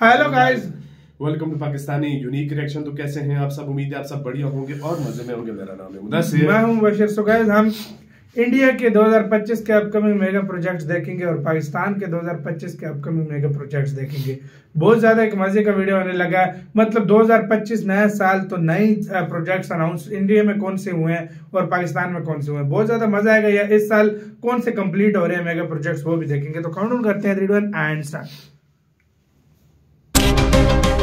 Hello guys, welcome to Pakistani unique reaction. तो कैसे हैं आप सब? उम्मीद है आप सब बढ़िया होंगे और मजे में होंगे। मेरा नाम है मुदस्सिर, मैं हूं बशीर। सो गाइस, हम इंडिया के 2025 के अपकमिंग मेगा प्रोजेक्ट्स देखेंगे और पाकिस्तान के 2025 के अपकमिंग मेगा प्रोजेक्ट्स देखेंगे। बहुत ज्यादा एक मजे का वीडियो होने लगा है। मतलब 2025 नया साल, तो नई प्रोजेक्ट्स अनाउंस इंडिया में कौन से हुए हैं और पाकिस्तान में कौन से हुए हैं। बहुत ज्यादा मजा आएगा। या इस साल कौन से कंप्लीट हो रहे हैं मेगा प्रोजेक्ट्स, वो भी देखेंगे। तो काउंटडाउन करते हैं 3, 2, 1 एंड स्टार्ट।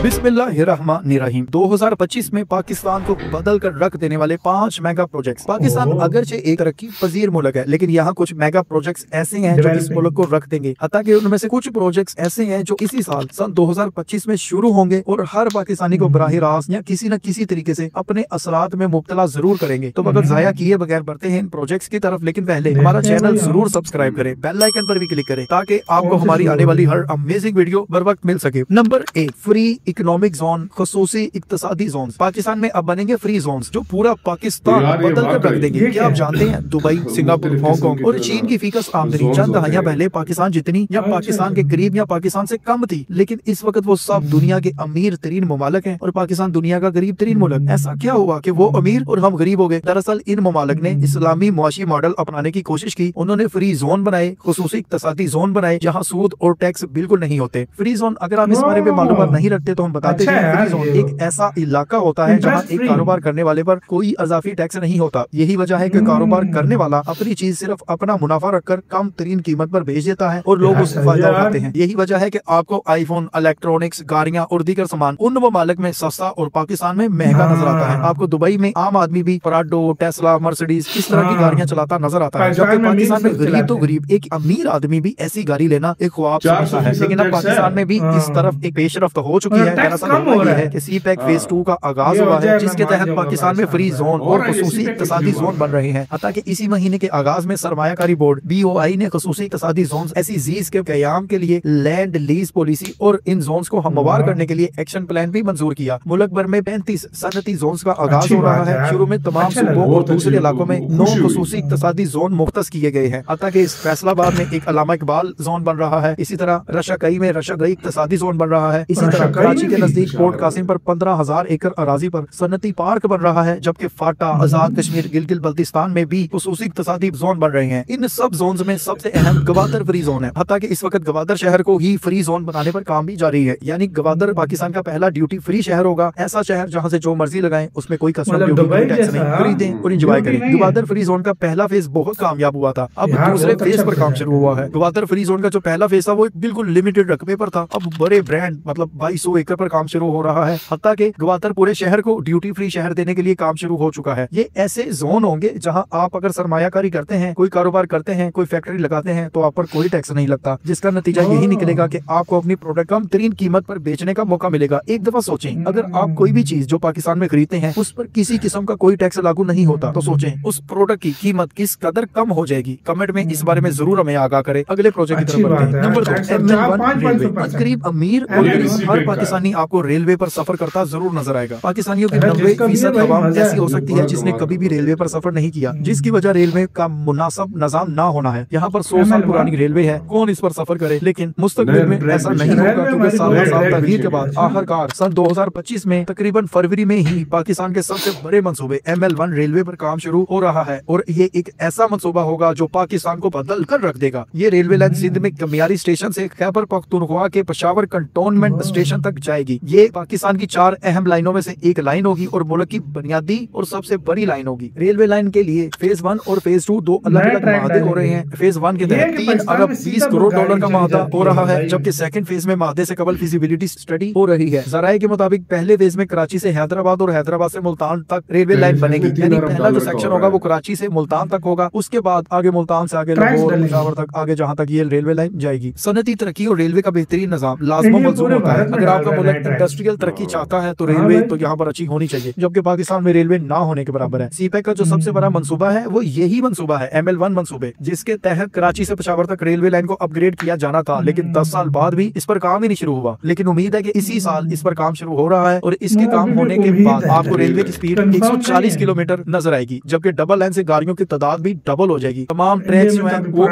बिस्मिल्लाहिर्रहमानिर्रहीम। 2025 में पाकिस्तान को बदल कर रख देने वाले 5 मेगा प्रोजेक्ट्स। पाकिस्तान अगरचे एक तरक्की पजीर मुल्क है, लेकिन यहाँ कुछ मेगा प्रोजेक्ट्स ऐसे हैं जो इस मुल्क को रख देंगे। हालांकि उनमें से कुछ प्रोजेक्ट्स ऐसे हैं जो इसी साल सन 2025 में शुरू होंगे और हर पाकिस्तानी को बराह रास्त या किसी न किसी तरीके से अपने असरात में मुब्तला जरूर करेंगे। तो अगर जाया किए बगैर बढ़ते हैं इन प्रोजेक्ट्स की तरफ, लेकिन पहले हमारा चैनल जरूर सब्सक्राइब करें, बेल आइकन पर भी क्लिक करें ताकि आपको हमारी आने वाली हर अमेजिंग वीडियो बर वक्त मिल सके। नंबर 1, फ्री इकोनॉमिक जोन, खसूसी इक्तसादी जोन। पाकिस्तान में अब बनेंगे फ्री जोन्स जो पूरा पाकिस्तान बदल कर रख देंगे। क्या आप जानते हैं दुबई, सिंगापुर, हांगकांग और चीन की फीकस आमदनी चंद दहाइयां पहले पाकिस्तान जितनी या पाकिस्तान के करीब या पाकिस्तान से कम थी, लेकिन इस वक्त वो सब दुनिया के अमीर तरीन ममालक हैं और पाकिस्तान दुनिया का गरीब तरीन मुल्क। ऐसा क्या हुआ कि वो अमीर और हम गरीब हो गए? दरअसल इन ममालक ने इस्लामी मुआशी मॉडल अपनाने की कोशिश की। उन्होंने फ्री जोन बनाए, खसूसी इक्तसादी जोन बनाए जहाँ सूद और टैक्स बिल्कुल नहीं होते। फ्री जोन, अगर आप इस बारे में मालूमात नहीं रखते तो हम बताते हैं। फ्री जोन एक ऐसा इलाका होता है जहाँ एक कारोबार करने वाले पर कोई अजाफी टैक्स नहीं होता। यही वजह है कि कारोबार करने वाला अपनी चीज सिर्फ अपना मुनाफा रखकर कम तरीन कीमत पर बेच देता है और लोग उससे फायदा उठाते हैं। यही वजह है कि आपको आईफोन, इलेक्ट्रॉनिक्स, गाड़ियाँ और दीगर सामान उन ममालिक में सस्ता और पाकिस्तान में महंगा नजर आता है। आपको दुबई में आम आदमी भी पराडो, टेस्ला, मर्सिडीज इस तरह की गाड़ियाँ चलाता नजर आता है, जबकि पाकिस्तान में गरीब तो गरीब एक अमीर आदमी भी ऐसी गाड़ी लेना एक ख्वाब समझता है। लेकिन अब पाकिस्तान में भी इस तरफ एक पेशरफ्त हो चुकी है। सी पैक फेज 2 का आगाज हुआ है, जिसके तहत पाकिस्तान में फ्री जोन और खसूसी इक्तसादी जोन बन रहे हैं। हालांकि इसी महीने के आगाज में सरमायाकारी बोर्ड BOI ने खसूसी इक्तसादी जोन ऐसी जीज के कयाम के लिए लैंड लीज पॉलिसी और इन जोन्स को हमवार करने के लिए एक्शन प्लान भी मंजूर किया। मुल्क भर में 35 सनती जोन्स का आगाज हो रहा है। शुरू में तमाम सूबों और दूसरे इलाकों में 9 खसूसी इक्तसादी जोन मुख्तस किए गए हैं। हालांकि इस फैसलाबाद में एक अल्लामा इकबाल जोन बन रहा है। इसी तरह रशाकई में रशाकई इक्तसादी जोन बन रहा है। इसी तरह कराची के नजदीक पोर्ट कासिम पर 15,000 एकड़ अराजी पर सनती पार्क बन रहा है, जबकि फाटा, आजाद कश्मीर, गिलगित बल्तिस्तान में भी खसूसी इक्तसादी जोन बन रहे हैं। इन सब जोन्स में सबसे अहम गवादर फ्री जोन है। हालांकि इस वक्त गवादर शहर को ही फ्री जोन बनाने पर काम भी जारी है। यानी गवादर पाकिस्तान का पहला ड्यूटी फ्री शहर होगा। ऐसा शहर जहां से जो मर्जी लगाएं, उसमें कोई कस्टम ड्यूटी टैक्स नहीं, खरीदें और एंजॉय करें। गवादर फ्री जोन का पहला फेज बहुत कामयाब हुआ था। अब दूसरे फेज पर काम शुरू हुआ है। गवादर फ्री जोन का जो पहला फेज था वो बिल्कुल लिमिटेड रकबे पर था। अब बड़े ब्रांड मतलब 2200 एकड़ पर काम शुरू हो रहा है। हत्ता के गवादर पूरे शहर को ड्यूटी फ्री शहर देने के लिए काम शुरू हो चुका है। ये ऐसे जोन होंगे जहां आप अगर सरमायाकारी करते हैं, कोई कारोबार करते हैं, कोई फैक्ट्री लगाते हैं, तो आप पर कोई टैक्स नहीं लगता, जिसका नतीजा यही निकलेगा कि आपको अपनी प्रोडक्ट कम तरीन कीमत पर बेचने का मौका मिलेगा। एक दफा सोचें, अगर आप कोई भी चीज जो पाकिस्तान में खरीदते हैं उस पर किसी किस्म का कोई टैक्स लागू नहीं होता, तो सोचें उस प्रोडक्ट की कीमत किस कदर कम हो जाएगी। कमेंट में इस बारे में जरूर हमें आगाह करें। अगले प्रोजेक्ट की तरफ बढ़ते हैं। नंबर 2, करीब अमीर और गरीब हर पाकिस्तानी आपको रेलवे पर सफर करता जरूर नजर आएगा। पाकिस्तानियों की 90% आवाम ऐसी हो सकती है जिसने कभी भी रेलवे पर सफर नहीं किया, जिसकी वजह रेलवे का मुनासिब निजाम ना होना है। यहाँ पर 100 साल पुरानी रेलवे है, कौन इस पर सफर करे? लेकिन मुस्तकबिल में ऐसा नहीं होगा, क्योंकि साल तगीर के बाद आखिरकार सन 2025 में तकरीबन फरवरी में ही पाकिस्तान के सबसे बड़े मंसूबे ML1 रेलवे पर काम शुरू हो रहा है और ये एक ऐसा मंसूबा होगा जो पाकिस्तान को बदल कर रख देगा। ये रेलवे लाइन सिंध में कमियारी स्टेशन से खैबर पख्तूनख्वा के पेशावर कंटोनमेंट स्टेशन तक जाएगी। ये पाकिस्तान की 4 अहम लाइनों में से एक लाइन होगी और मुल्क की बुनियादी और सबसे बड़ी लाइन होगी। रेलवे लाइन के लिए फेज 1 और फेज 2 दो अलग-अलग माहदे हो रहे हैं। फेज 1 के तहत 3 अरब 20 करोड़ डॉलर का माहदा हो रहा है, जबकि सेकंड फेज में माहदे से कबल फिजिबिलिटी स्टडी हो रही है। जराये के मुताबिक पहले फेज में कराची से हैदराबाद और हैदराबाद से मुल्तान तक रेलवे लाइन बनेगी। यानी पहला जो सेक्शन होगा वो कराची से मुल्तान तक होगा, उसके बाद आगे मुल्तान से आगे लाहौर, पेशावर तक आगे जहाँ तक ये रेलवे लाइन जाएगी। सनती तरक्की और रेलवे का बेहतरीन निजाम लाजमो मलजूम होता है। अगर आप का मुल्क इंडस्ट्रियल तरक्की चाहता है तो रेलवे तो यहाँ पर अच्छी होनी चाहिए, जबकि पाकिस्तान में रेलवे ना होने के बराबर है। सीपैक का जो सबसे बड़ा मंसूबा है वो यही मंसूबा है, ML1 मंसूबे, जिसके तहत कराची से पेशावर तक रेलवे लाइन को अपग्रेड किया जाना था, लेकिन 10 साल बाद भी इस पर काम ही नहीं शुरू हुआ। लेकिन उम्मीद है कि इसी साल इस पर काम शुरू हो रहा है और इसके काम होने के बाद आपको रेलवे की स्पीड 140 किलोमीटर नजर आएगी, जबकि डबल लाइन से गाड़ियों की तादाद भी डबल हो जाएगी। तमाम ट्रैक्स जो है वो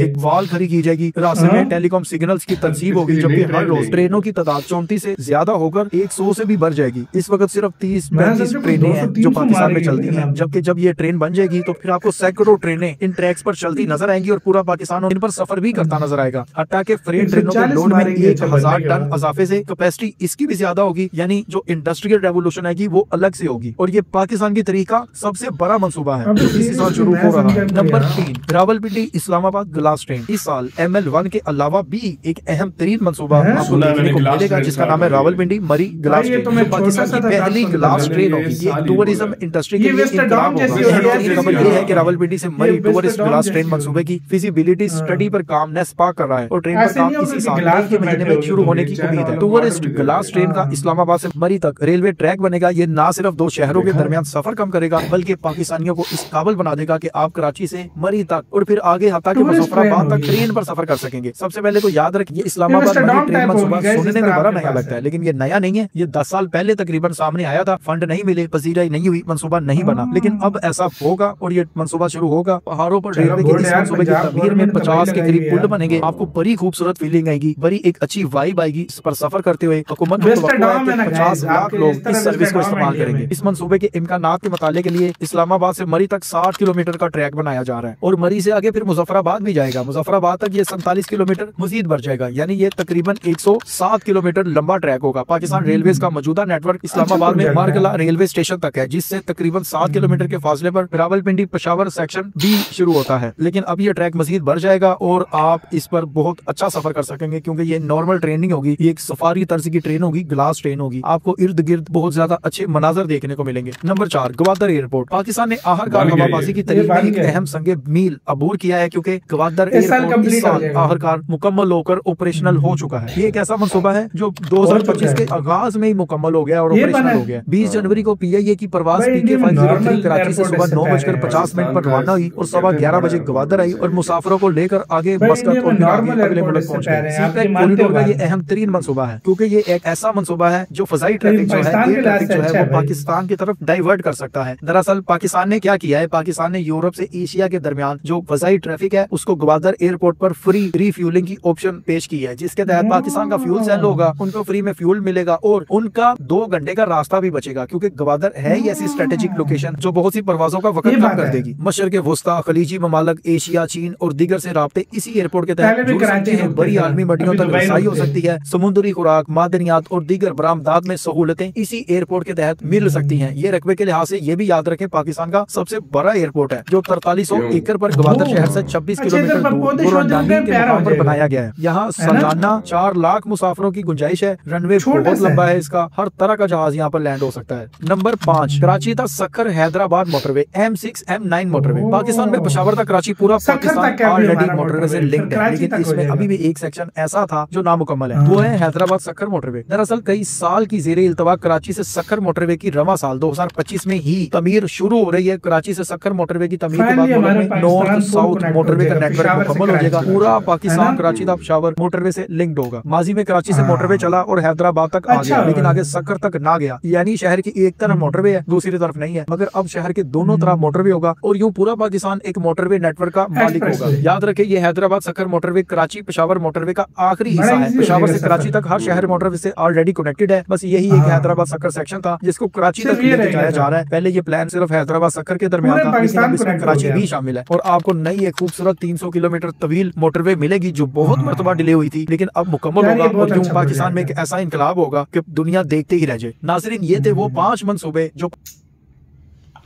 एक वॉल खड़ी की जाएगी, रास्ते में टेलीकॉम सिग्नल्स की तंसीब होगी, जबकि हर रोज ट्रेनों की तादाद 34 से ज्यादा होकर 100 से भी बढ़ जाएगी। इस वक्त सिर्फ 30-35 ट्रेनें हैं जो पाकिस्तान में चलती हैं, जबकि जब ये ट्रेन बन जाएगी तो फिर आपको सैकड़ों ट्रेनें इन ट्रैक्स पर चलती नजर आएंगी और पूरा पाकिस्तान इन पर सफर भी करता नजर आएगा। हत्ता के फ्रेट ट्रेनों के लोड में 1000 टन इजाफे से कैपेसिटी इसकी भी ज्यादा होगी, यानी जो इंडस्ट्रियल रेवोल्यूशन आएगी वो अलग से होगी और ये पाकिस्तान की तरीका सबसे बड़ा मंसूबा है जो इसी साल शुरू हो रहा है। Number 3, Rawalpindi Islamabad glass train. इस साल ML1 के अलावा भी एक अहम तरीन मंसूबा आपको देखने को मिलेगा जिसका नाम है रावलपिंडी मरी ग्लास ट्रेन। पाकिस्तान की पहली ग्लास ट्रेन होगी। ये टूरिज्म इंडस्ट्री के लिए इनकलाब होगा। खबर ये है कि रावलपिंडी से मरी टूरिस्ट ग्लास ट्रेन मंसूबे की फिजिबिलिटी स्टडी पर काम नेस्पा कर रहा है और ट्रेन का काम इसी साल के महीने में शुरू होने की उम्मीद है। टूरिस्ट ग्लास ट्रेन का इस्लामाबाद से मरी तक रेलवे ट्रैक बनेगा। ये न सिर्फ दो शहरों के दरमियान सफर कम करेगा बल्कि पाकिस्तानियों को इस काबिल बना देगा कि आप कराची से मरी तक और फिर आगे हत्ता के मुजफ्फराबाद तक ट्रेन पर सफर कर सकेंगे। सबसे पहले तो याद रखिए इस्लामाबाद मरी ट्रेन मंसूबा सुनने में बड़ा नया लगता है, लेकिन ये नया नहीं है। ये 10 साल पहले तकरीबन सामने आया था, फंड नहीं मिले, पसीराई नहीं हुई, मंसूबा नहीं बना, लेकिन अब ऐसा होगा और ये मंसूबा शुरू होगा। पहाड़ों पर रेलवे के इस मंसूबे की तमीर में 50 के करीब पुल बनेंगे। आपको बड़ी खूबसूरत फीलिंग आएगी, बड़ी एक अच्छी वाइब आएगी इस पर सफर करते हुए। हुकूमत को 50 लाख लोग इस सर्विस को इस्तेमाल करेंगे। इस मंसूबे के इम्कानात के मुताले के लिए इस्लामाबाद से मरी तक 60 किलोमीटर का ट्रैक बनाया जा रहा है और मरी से आगे फिर मुजफ्फराबाद भी जाएगा। मुजफ्फराबाद तक ये 47 किलोमीटर मजीद बढ़ जाएगा, यानी ये तकरीबन 107 किलोमीटर लंबा ट्रैक होगा। पाकिस्तान रेलवे का मौजूदा नेटवर्क इस्लामाबाद में मारकला रेलवे स्टेशन तक है, जिससे तकरीबन 7 किलोमीटर के फासले पर रावलपिंडी पेशावर सेक्शन भी शुरू होता है। लेकिन अब ये ट्रैक मजीद बढ़ जाएगा और आप इस पर बहुत अच्छा सफर कर सकेंगे, क्योंकि ये नॉर्मल ट्रेन नहीं होगी, ये एक सफारी तर्ज की ट्रेन होगी, ग्लास ट्रेन होगी। आपको इर्द गिर्द बहुत ज्यादा अच्छे मनाजर देखने को मिलेंगे। Number 4, Gwadar airport. पाकिस्तान ने आखिरकार हवाबाजी की तारीख में एक अहम संगे मील अबूर किया है, क्योंकि गवादर एयरपोर्ट इस साल आखिरकार मुकम्मल होकर ऑपरेशनल हो चुका है। ये एक ऐसा मंसूबा है जो 2025 के आगाज में ही मुकम्मल हो गया और ऑपरेशनल हो गया। 20 जनवरी को PIA की परवाज PK503 कराची से सुबह 9:50 पर रवाना हुई और 11:15 बजे गवादर आई और मुसाफिरों को लेकर आगे मस्कत और अगले मुल्क पहुंच गए। सीपैक कॉरिडोर का ये अहम तरीन मंसूबा है, क्योंकि ये एक ऐसा मंसूबा है जो फजाई ट्रैफिक जो है, एयर ट्रैफिक जो है वो पाकिस्तान की तरफ डाइवर्ट कर सकता है। दरअसल पाकिस्तान ने क्या किया है, पाकिस्तान ने यूरोप से एशिया के दरमियान जो फजाई ट्रैफिक है उसको गवादर एयरपोर्ट पर फ्री रिफ्यूलिंग की ऑप्शन पेश की है, जिसके तहत पाकिस्तान का फ्यूल सेल होगा, उनको फ्री में फ्यूल मिलेगा और उनका 2 घंटे का रास्ता भी बचेगा, क्योंकि गवादर है ही ऐसी स्ट्रेटेजिक लोकेशन जो बहुत सी परवाजों का वक्त कम कर देगी। मशरक़ वस्ता, खलीजी ममालिक, एशिया, चीन और दीगर से राब्ते इसी एयरपोर्ट के तहत जुड़ सकते हैं। बड़ी आलमी मंडियों तक रसाई हो सकती है। समुद्री खुराक, मादनियात और दीगर बरामदात में सहूलतें इसी एयरपोर्ट के तहत मिल सकती हैं। ये रकबे के लिहाज से ये भी याद रखें पाकिस्तान का सबसे बड़ा एयरपोर्ट है, जो 4300 एकड़ पर गवादर शहर से 26 किलोमीटर दूर गोरंडानी के मुकाम पर बनाया गया है। यहाँ सालाना 4 लाख मुसाफिरों की गुंजाइश है। रनवे बहुत लंबा है, इसका हर तरह का जहाज यहाँ पर लैंड हो सकता है। नंबर 5, कराची तक Sukkur Hyderabad motorway M6 M9 motorway. Pakistan में पेशावर तक कराची पूरा पाकिस्तान ऑलरेडी मोटरवे से लिंक्ड है, लेकिन इसमें अभी भी एक सेक्शन ऐसा था जो नामुकम्मल है, वो है हैदराबाद सक्खर मोटरवे। दरअसल कई साल की ज़ेरे इल्तवा कराची से सक्खर मोटरवे की रवा साल 2025 में ही तमीर शुरू हो रही है। कराची से सक्खर मोटरवे की तमीर के बाद नॉर्थ साउथ मोटरवे का नेटवर्क मुकम्मल हो जाएगा। पूरा पाकिस्तान कराची तक पेशावर मोटरवे से लिंक्ड होगा। माजी में कराची से मोटरवे चला और हैदराबाद तक आ गया, लेकिन आगे सक्खर तक ना गया, यानी शहर की एक तरफ मोटरवे है, दूसरी तरफ नहीं है, मगर अब शहर के दोनों तरफ मोटरवे होगा और यूं पूरा पाकिस्तान एक मोटरवे नेटवर्क का मालिक होगा। याद रखें ये हैदराबाद सक्खर मोटरवे कराची पेशावर मोटरवे का आखिरी हिस्सा है। पेशावर से कराची तक हर शहर मोटरवे से ऑलरेडी कनेक्टेड है, बस यही एक हैदराबाद सक्खर सेक्शन था जिसको कराची तक लेके जाया जा रहा है। पहले ये प्लान सिर्फ हैदराबाद सक्खर के दरमियान था, लेकिन अब इसमें कराची भी शामिल है और आपको नई एक खूबसूरत 300 किलोमीटर तवील मोटरवे मिलेगी जो बहुत मरतबा डिले हुई थी, लेकिन अब मुकम्मल होगा और यूं पाकिस्तान में एक ऐसा इनकलाब होगा कि दुनिया देखते ही रह जाए। नाज़रीन, ये थे वो 5 मंसूबे जो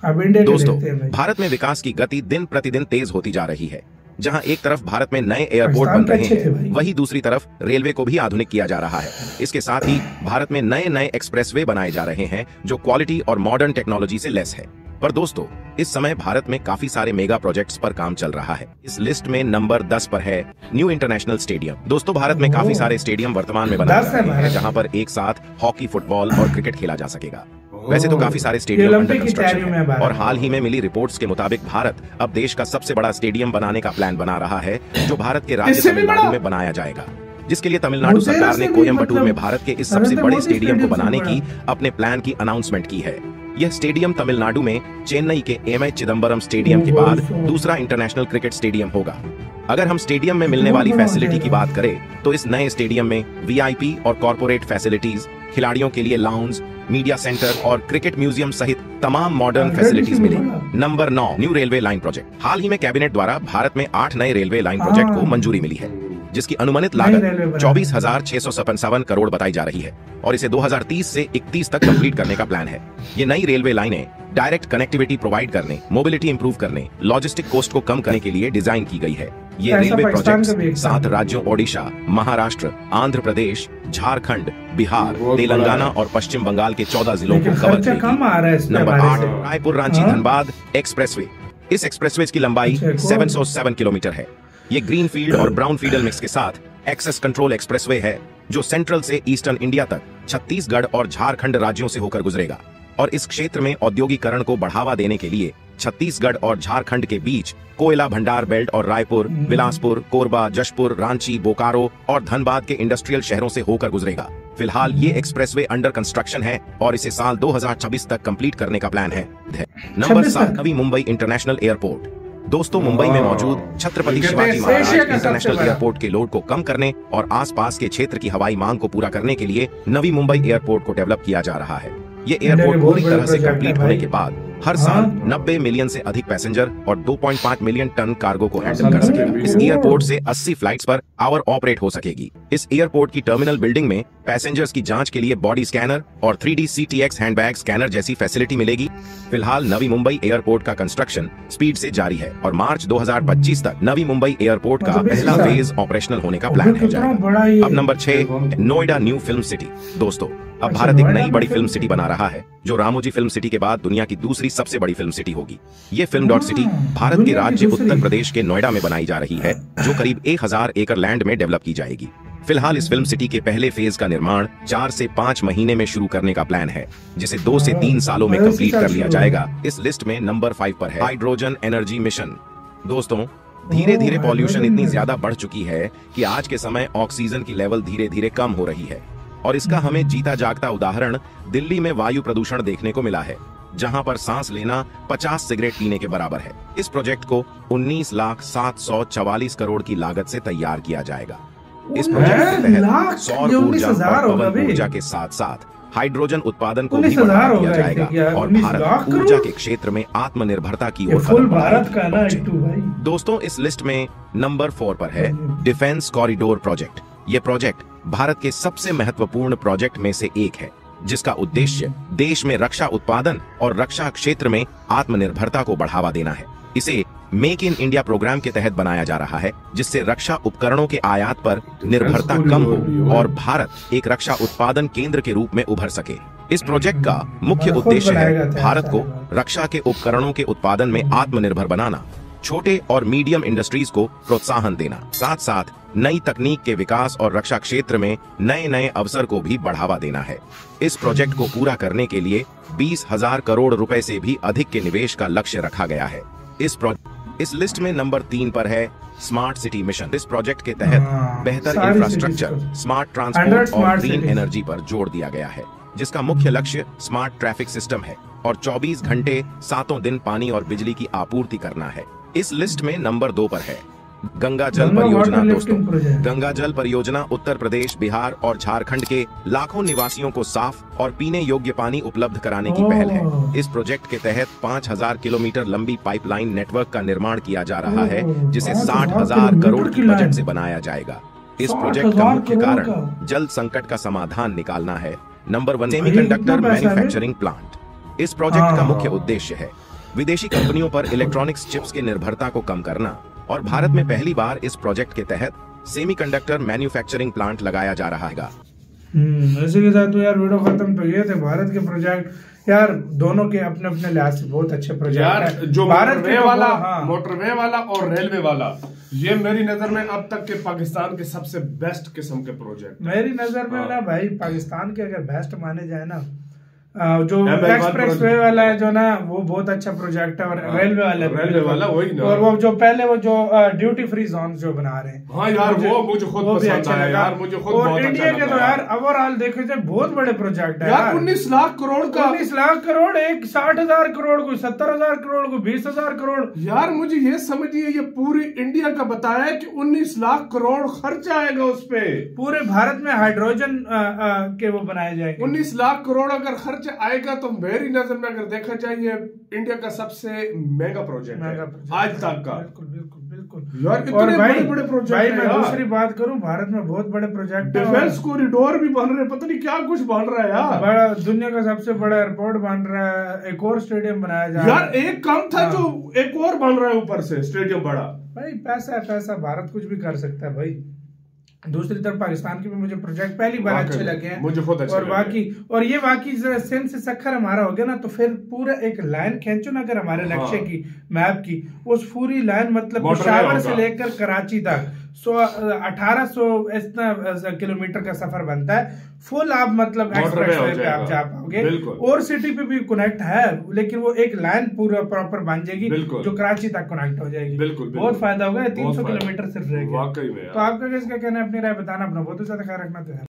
दोस्तों, भारत में विकास की गति दिन प्रतिदिन तेज होती जा रही है। जहां एक तरफ भारत में नए एयरपोर्ट बन रहे हैं, वहीं दूसरी तरफ रेलवे को भी आधुनिक किया जा रहा है। इसके साथ ही भारत में नए नए एक्सप्रेसवे बनाए जा रहे हैं जो क्वालिटी और मॉडर्न टेक्नोलॉजी से लेस है। पर दोस्तों इस समय भारत में काफी सारे मेगा प्रोजेक्ट्स पर काम चल रहा है। इस लिस्ट में नंबर 10 पर है न्यू इंटरनेशनल स्टेडियम। दोस्तों भारत में काफी सारे स्टेडियम वर्तमान में बनाए जा रहे हैं जहां पर एक साथ हॉकी, फुटबॉल और क्रिकेट खेला जा सकेगा। वैसे तो काफी सारे स्टेडियम अंडर कंस्ट्रक्शन है और हाल ही में मिली रिपोर्ट्स के मुताबिक भारत अब देश का सबसे बड़ा स्टेडियम बनाने का प्लान बना रहा है, जो भारत के राज्य तमिलनाडु में बनाया जाएगा, जिसके लिए तमिलनाडु सरकार ने कोयम्बटूर में भारत के इस सबसे बड़े स्टेडियम को बनाने की अपने प्लान की अनाउंसमेंट की है। यह स्टेडियम तमिलनाडु में चेन्नई के एम चिदम्बरम स्टेडियम के बाद दूसरा इंटरनेशनल क्रिकेट स्टेडियम होगा। अगर हम स्टेडियम में मिलने वाली फैसिलिटी की बात करें तो इस नए स्टेडियम में वीआईपी और कॉर्पोरेट फैसिलिटीज, खिलाड़ियों के लिए लाउंज, मीडिया सेंटर और क्रिकेट म्यूजियम सहित तमाम मॉडर्न फैसिलिटीज मिलेंगी। Number 9, new railway line project. हाल ही में कैबिनेट द्वारा भारत में 8 नए रेलवे लाइन प्रोजेक्ट को मंजूरी मिली है, जिसकी अनुमानित लागत 24,657 करोड़ बताई जा रही है और इसे 2030 से 31 तक कंप्लीट करने का प्लान है। ये नई रेलवे लाइनें डायरेक्ट कनेक्टिविटी प्रोवाइड करने, मोबिलिटी इंप्रूव करने, लॉजिस्टिक कॉस्ट को कम करने के लिए डिजाइन की गई है। ये रेलवे प्रोजेक्ट्स 7 राज्यों ओडिशा, महाराष्ट्र, आंध्र प्रदेश, झारखंड, बिहार, तेलंगाना और पश्चिम बंगाल के 14 जिलों को कवर करेगी। Number 8, Raipur Ranchi Dhanbad expressway. इस एक्सप्रेसवे की लंबाई 707 किलोमीटर है। ये ग्रीन फील्ड और ब्राउन फील्ड मिक्स के साथ एक्सेस कंट्रोल एक्सप्रेसवे है, जो सेंट्रल से ईस्टर्न इंडिया तक छत्तीसगढ़ और झारखंड राज्यों से होकर गुजरेगा और इस क्षेत्र में औद्योगिकरण को बढ़ावा देने के लिए छत्तीसगढ़ और झारखंड के बीच कोयला भंडार बेल्ट और रायपुर, बिलासपुर, कोरबा, जशपुर, रांची, बोकारो और धनबाद के इंडस्ट्रियल शहरों से होकर गुजरेगा। फिलहाल ये एक्सप्रेसवे अंडर कंस्ट्रक्शन है और इसे साल 2026 तक कंप्लीट करने का प्लान है। Number 7, Navi Mumbai international airport. दोस्तों मुंबई में मौजूद छत्रपति शिवाजी महाराज इंटरनेशनल एयरपोर्ट के लोड को कम करने और आसपास के क्षेत्र की हवाई मांग को पूरा करने के लिए नवी मुंबई एयरपोर्ट को डेवलप किया जा रहा है। ये एयरपोर्ट पूरी तरह से कंप्लीट होने के बाद हर साल 90 मिलियन से अधिक पैसेंजर और 2.5 मिलियन टन कार्गो को हैंडल कर सकेगा। इस एयरपोर्ट से 80 फ्लाइट्स पर आवर ऑपरेट हो सकेगी। इस एयरपोर्ट की टर्मिनल बिल्डिंग में पैसेंजर्स की जांच के लिए बॉडी स्कैनर और 3D CTX हैंडबैग स्कैनर जैसी फैसिलिटी मिलेगी। फिलहाल नवी मुंबई एयरपोर्ट का कंस्ट्रक्शन स्पीड से जारी है और मार्च 2025 तक नवी मुंबई एयरपोर्ट का पहला फेज ऑपरेशनल होने का प्लान है जाएगा। अब number 6, Noida new film city. दोस्तों अब भारत एक नई बड़ी फिल्म सिटी बना रहा है, जो रामोजी फिल्म सिटी के बाद दुनिया की दूसरी सबसे बड़ी फिल्म सिटी होगी। ये फिल्म डॉट सिटी भारत के राज्य उत्तर प्रदेश के नोएडा में बनाई जा रही है, जो करीब 1000 एकड़ लैंड में डेवलप की जाएगी। फिलहाल इस फिल्म सिटी के पहले फेज का निर्माण 4 से 5 महीने में शुरू करने का प्लान है, जिसे 2 से 3 सालों में कंप्लीट कर लिया जाएगा। इस लिस्ट में नंबर 5 पर है हाइड्रोजन एनर्जी मिशन। दोस्तों धीरे धीरे पॉल्यूशन इतनी ज्यादा बढ़ चुकी है कि आज के समय ऑक्सीजन की लेवल धीरे धीरे कम हो रही है और इसका हमें जीता जागता उदाहरण दिल्ली में वायु प्रदूषण देखने को मिला है, जहां पर सांस लेना 50 सिगरेट पीने के बराबर है। इस प्रोजेक्ट को 19,744 करोड़ की लागत से तैयार किया जाएगा। इस प्रोजेक्ट के तहत सौर ऊर्जा और पवन ऊर्जा के साथ साथ हाइड्रोजन उत्पादन को भी बढ़ावा दिया जाएगा और भारत ऊर्जा के क्षेत्र में आत्मनिर्भरता की ओर कदम बढ़ाएगा। दोस्तों इस लिस्ट में नंबर 4 पर है डिफेंस कॉरिडोर प्रोजेक्ट। ये प्रोजेक्ट भारत के सबसे महत्वपूर्ण प्रोजेक्ट में से एक है, जिसका उद्देश्य देश में रक्षा उत्पादन और रक्षा क्षेत्र में आत्मनिर्भरता को बढ़ावा देना है। इसे मेक इन इंडिया प्रोग्राम के तहत बनाया जा रहा है, जिससे रक्षा उपकरणों के आयात पर निर्भरता कम हो और भारत एक रक्षा उत्पादन केंद्र के रूप में उभर सके। इस प्रोजेक्ट का मुख्य उद्देश्य है भारत को रक्षा के उपकरणों के उत्पादन में आत्मनिर्भर बनाना, छोटे और मीडियम इंडस्ट्रीज को प्रोत्साहन देना, साथ साथ नई तकनीक के विकास और रक्षा क्षेत्र में नए नए अवसर को भी बढ़ावा देना है। इस प्रोजेक्ट को पूरा करने के लिए 20,000 करोड़ रुपए से भी अधिक के निवेश का लक्ष्य रखा गया है। इस लिस्ट में नंबर 3 पर है स्मार्ट सिटी मिशन। इस प्रोजेक्ट के तहत बेहतर इंफ्रास्ट्रक्चर, स्मार्ट ट्रांसपोर्ट और ग्रीन एनर्जी पर जोर दिया गया है, जिसका मुख्य लक्ष्य स्मार्ट ट्रैफिक सिस्टम है और 24 घंटे 7 दिन पानी और बिजली की आपूर्ति करना है। इस लिस्ट में नंबर 2 पर है गंगा जल परियोजना। दोस्तों गंगा जल परियोजना उत्तर प्रदेश, बिहार और झारखंड के लाखों निवासियों को साफ और पीने योग्य पानी उपलब्ध कराने की पहल है। इस प्रोजेक्ट के तहत 5000 किलोमीटर लंबी पाइपलाइन नेटवर्क का निर्माण किया जा रहा है, जिसे 60,000 करोड़ की बजट से बनाया जाएगा। इस प्रोजेक्ट का मुख्य कारण जल संकट का समाधान निकालना है। Number 1 semiconductor manufacturing plant. इस प्रोजेक्ट का मुख्य उद्देश्य है विदेशी कंपनियों पर इलेक्ट्रॉनिक्स चिप्स की निर्भरता को कम करना और भारत में पहली बार इस प्रोजेक्ट के तहत सेमीकंडक्टर मैन्युफैक्चरिंग प्लांट लगाया जा रहा है। इसी के साथ तो यार वीडियो खत्म। तो ये थे भारत के प्रोजेक्ट, यार दोनों के अपने अपने लिहाज से बहुत अच्छे प्रोजेक्ट है। जो मोटरवे वाला, मोटरवे वाला और रेलवे वाला, ये मेरी नजर में अब तक के पाकिस्तान के सबसे बेस्ट किस्म के प्रोजेक्ट। मेरी नजर में ना भाई पाकिस्तान के अगर बेस्ट माने जाए ना, जो एक्सप्रेस वे वाला है जो ना, वो बहुत अच्छा प्रोजेक्ट है। और रेलवे वाला वही ना, और वो जो पहले वो जो ड्यूटी फ्री जोन जो बना रहे हैं, हाँ यार वो मुझे खुद पसंद अच्छा आया यार, मुझे खुद बहुत अच्छा इंडिया के तो यार ओवरऑल देखे जाए बहुत बड़े प्रोजेक्ट है यार। 19 लाख करोड़ का, 19 लाख करोड़, एक 60,000 करोड़ को, 70,000 करोड़ को, 20,000 करोड़। यार मुझे ये समझिए, ये पूरी इंडिया का बताया है कि 19 लाख करोड़ खर्च आएगा उस पे। पूरे भारत में हाइड्रोजन के वो बनाए जाएंगे। 19 लाख करोड़ अगर खर्च आएगा तो मेरी नजर में अगर देखा जाए ये इंडिया का सबसे मेगा प्रोजेक्ट है आज तक का। बिल्कुल बिल्कुल बिल्कुल यार इतने बड़े प्रोजेक्ट। भाई मैं दूसरी बात करूं, भारत में बहुत बड़े प्रोजेक्ट है। डिफेंस कॉरिडोर भी बन रहे, पता नहीं क्या कुछ बन रहा है यार। बड़ा दुनिया का सबसे बड़ा एयरपोर्ट बन रहा है, एक और स्टेडियम बनाया जा रहा है। यार एक कम था जो एक और बन रहा है ऊपर से स्टेडियम बड़ा। भाई पैसा है पैसा, भारत कुछ भी कर सकता है भाई। दूसरी तरफ पाकिस्तान के भी मुझे प्रोजेक्ट पहली बार अच्छे लगे हैं, मुझे खुद अच्छे लगे। और ये वाकई सिंध से सखर हमारा हो गया ना, तो फिर पूरा एक लाइन खींचो ना अगर हमारे नक्शे की, मैप की, उस पूरी लाइन मतलब पेशावर से लेकर कराची तक 1800 इतना किलोमीटर का सफर बनता है फुल। आप मतलब एक्सप्रेस वे पे आप जा पाओगे, और सिटी पे भी कनेक्ट है, लेकिन वो एक लाइन पूरा प्रॉपर बन जाएगी जो कराची तक कनेक्ट हो जाएगी। बहुत फायदा होगा। 300 किलोमीटर सिर्फ रहेगा। वाकई में। तो आपका किसका कहना है, अपनी राय बताना, अपना बहुत ज्यादा ख्याल रखना।